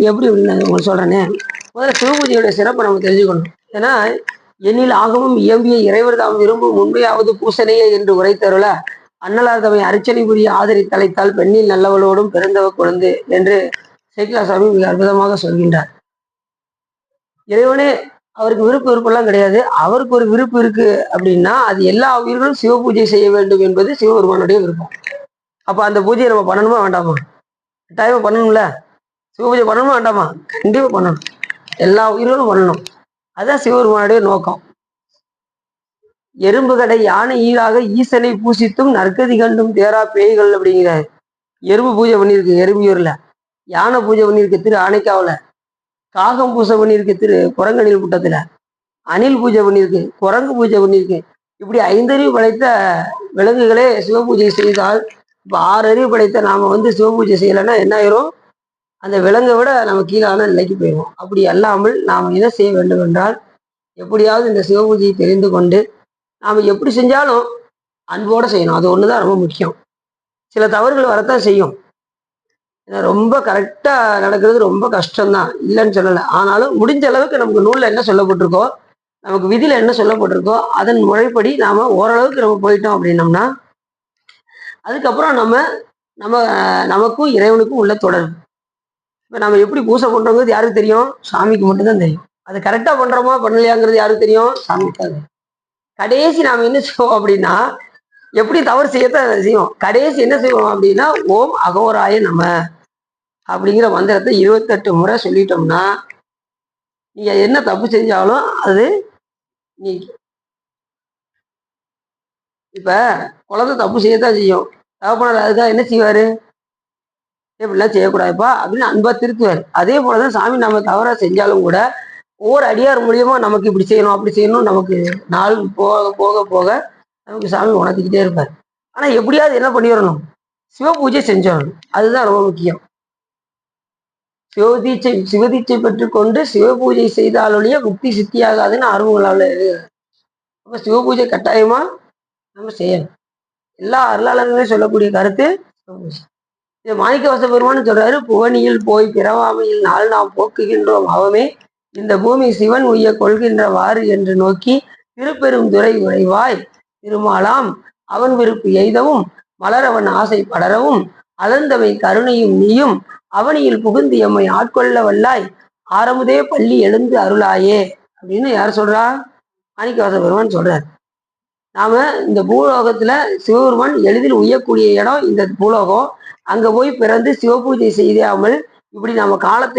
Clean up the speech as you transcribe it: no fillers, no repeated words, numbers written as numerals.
எப்படி உங்களுக்கு சொல்றேனே, முதல்ல சிவபூஜையுடைய சிறப்பை நம்ம தெரிஞ்சுக்கணும். ஏன்னா எண்ணில் ஆகமும் இயம்பிய இறைவர் தாம் விரும்பும் உண்மையாவது பூசனையே என்று உரைத்தருள அன்னலார் தம்மை அர்ச்சனை புரிய ஆதரித்தழைத்தால் பெண்ணில் நல்லவளோடும் பிறந்தவ குழந்தை என்று சேக்கிலாசாமி மிக அற்புதமாக சொல்கின்றார். இறைவனே அவருக்கு விருப்பெல்லாம் கிடையாது. அவருக்கு ஒரு விருப்பு இருக்கு அப்படின்னா அது எல்லா உயிர்களும் சிவ பூஜை செய்ய வேண்டும் என்பது சிவபெருமானுடைய விருப்பம். அப்ப அந்த பூஜையை நம்ம பண்ணணுமா வேண்டாமா? கட்டாயமா பண்ணணும்ல. சிவபூஜை பண்ணணுமா வேண்டாமா? கண்டிப்பா பண்ணணும். எல்லா உயிர்களும் பண்ணணும். அதான் சிவபெருமானுடைய நோக்கம். எறும்பு கடை யானை ஈராக ஈசனை பூசித்தும் நற்கதி கண்டும் தேரா பேய்கள் அப்படிங்கிறாரு. எறும்பு பூஜை பண்ணியிருக்கு எறும்பியூர்ல, யானை பூஜை பண்ணியிருக்கு திரு ஆனைக்காவுல, காகம் பூஜை பண்ணியிருக்கு திரு குரங்கணில் கூட்டத்துல, அணில் பூஜை பண்ணியிருக்கு, குரங்கு பூஜை பண்ணியிருக்கு. இப்படி 5 அறிவு படைத்த விலங்குகளே சிவபூஜை செய்தால், இப்போ 6 அறிவு படைத்த நாம சிவபூஜை செய்யலைன்னா என்ன ஆயிரும்? அந்த விலங்கை விட நம்ம கீழான நிலைக்கு போயிடுவோம். அப்படி அல்லாமல் நாம் என்ன செய்ய வேண்டும் என்றால், எப்படியாவது இந்த சிவபூஜையை தெரிந்து கொண்டு நாம் எப்படி செஞ்சாலும் அன்போட செய்யணும். அது ஒண்ணுதான் ரொம்ப முக்கியம். சில தவறுகள் வரத்தான் செய்யும். ரொம்ப கரெக்டா நடக்கிறது ரொம்ப கஷ்டம்தான், இல்லைன்னு சொல்லலை. ஆனாலும் முடிஞ்ச அளவுக்கு நமக்கு நூல்ல என்ன சொல்லப்பட்டிருக்கோ, நமக்கு விதியில என்ன சொல்லப்பட்டிருக்கோ அதன் முறைப்படி நாம ஓரளவுக்கு நம்ம போயிட்டோம் அப்படின்னோம்னா, அதுக்கப்புறம் நம்ம நம்ம நமக்கும் இறைவனுக்கும் உள்ள தொடர்பு. இப்ப நம்ம எப்படி பூசை பண்றோங்கிறது யாருக்கு தெரியும்? சாமிக்கு மட்டும்தான் தெரியும். அது கரெக்டா பண்றோமா பண்ணலையாங்கிறது யாருக்கு தெரியும்? சாமிக்கு தான். கடைசி நாம என்ன செய்வோம் அப்படின்னா, எப்படி தவறு செய்யத்தான் செய்வோம். கடைசி என்ன செய்வோம் அப்படின்னா, ஓம் அகோராய நம அப்படிங்கிற மந்திரத்தை 28 முறை சொல்லிட்டோம்னா, நீங்க என்ன தப்பு செஞ்சாலும் அது நீ இப்ப குழந்தை தப்பு செய்யத்தான் செய்யும். தகப்பனார் அதுதான் என்ன செய்வாரு? இப்படிலாம் செய்யக்கூடாதுப்பா அப்படின்னு அன்பா திருத்துவார். அதே போலதான் சாமி நம்ம தவறா செஞ்சாலும் கூட ஒவ்வொரு அடியார் மூலியமா நமக்கு இப்படி செய்யணும் அப்படி செய்யணும் நமக்கு நாள் போக போக போக நமக்கு சாமி உணர்த்திக்கிட்டே இருப்பார். ஆனா எப்படியாவது என்ன பண்ணிடணும்? சிவ பூஜை செஞ்சிடணும். அதுதான் ரொம்ப முக்கியம். சிவதீட்சை பெற்றுக்கொண்டு சிவ பூஜை செய்தாலொழிய முக்தி சித்தியாகாதுன்னு ஆர்வங்களால. அப்ப சிவ பூஜை கட்டாயமா நம்ம செய்யணும். எல்லா அருளாளர்களையும் சொல்லக்கூடிய கருத்து சிவபூஜை. இதை மாணிக்கவாச பெருமான்னு சொல்றாரு, புவனியில் போய் பிறவாமையில் நாள் நாம் போக்குகின்றோம் அவமே இந்த பூமி சிவன் உய்ய கொள்கின்றவாறு என்று நோக்கி திருப்பெரும் துறை உறைவாய் திருமாலாம் அவன் விருப்பு எய்தவும் மலரவன் ஆசை படரவும் அலர்ந்தவை கருணையும் நீயும் அவனியில் புகுந்து எம்மை ஆட்கொள்ள வல்லாய் ஆரமுதே பள்ளி எழுந்து அருளாயே அப்படின்னு யார் சொல்றா? மாணிக்கவாச பெருமான் சொல்றார். நாம இந்த பூலோகத்துல சிவபெருமான் எளிதில் உய்யக்கூடிய இடம் இந்த பூலோகம். அங்க போய் பிறந்து சிவபூஜை செய்யாமல் இப்படி நம்ம காலத்தை